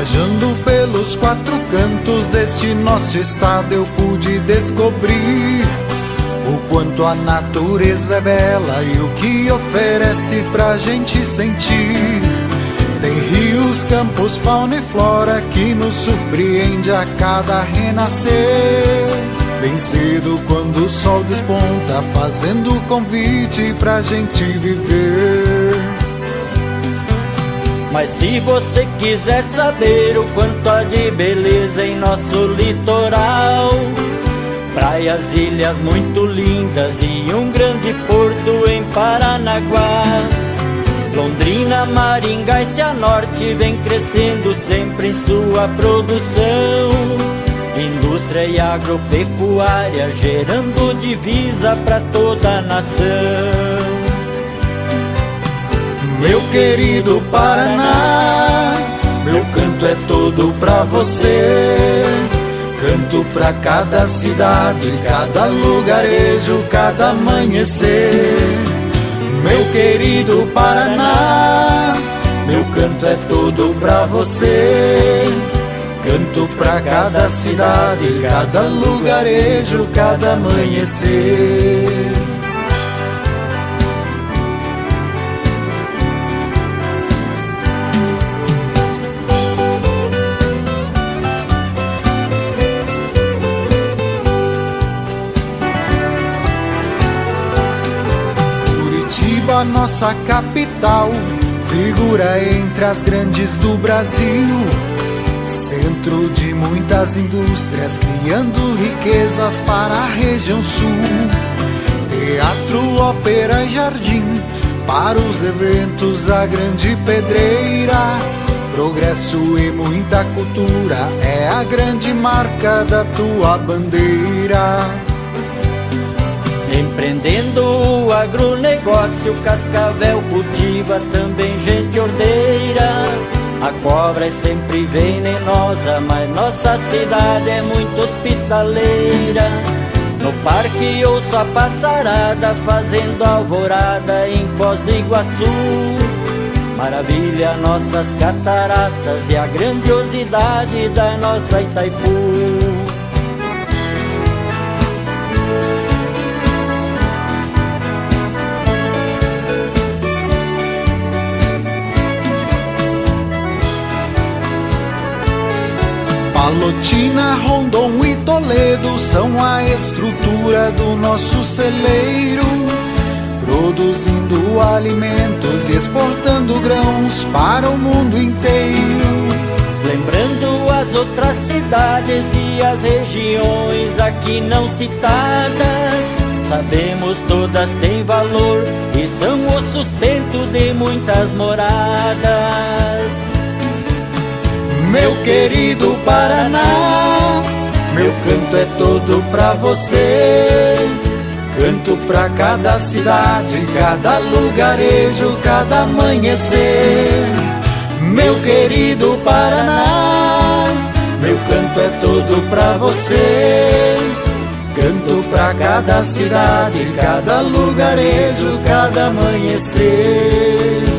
Viajando pelos quatro cantos deste nosso estado, eu pude descobrir o quanto a natureza é bela e o que oferece pra gente sentir. Tem rios, campos, fauna e flora que nos surpreende a cada renascer. Bem cedo quando o sol desponta, fazendo convite pra gente viver. Mas se você quiser saber o quanto há de beleza em nosso litoral, praias, ilhas muito lindas e um grande porto em Paranaguá. Londrina, Maringá e Cianorte vem crescendo sempre em sua produção. Indústria e agropecuária gerando divisa pra toda a nação. Meu querido Paraná, meu canto é todo pra você. Canto pra cada cidade, cada lugarejo, cada amanhecer. Meu querido Paraná, meu canto é todo pra você. Canto pra cada cidade, cada lugarejo, cada amanhecer. Curitiba, nossa capital, figura entre as grandes do Brasil. Centro de muitas indústrias, criando riquezas para a região sul. Teatro, ópera e jardim, para os eventos a grande pedreira. Progresso e muita cultura, é a grande marca da tua bandeira. Empreendendo o agronegócio, Cascavel cultiva também gente ordeira. A cobra é sempre venenosa, mas nossa cidade é muito hospitaleira. No parque ouço a passarada fazendo alvorada em Foz do Iguaçu. Maravilha nossas cataratas e a grandiosidade da nossa Itaipu. Palotina, Rondon e Toledo são a estrutura do nosso celeiro, produzindo alimentos e exportando grãos para o mundo inteiro. Lembrando as outras cidades e as regiões aqui não citadas, sabemos todas têm valor e são o sustento de muitas moradas. Meu querido Paraná, meu canto é todo pra você. Canto pra cada cidade, cada lugarejo, cada amanhecer. Meu querido Paraná, meu canto é todo pra você. Canto pra cada cidade, cada lugarejo, cada amanhecer.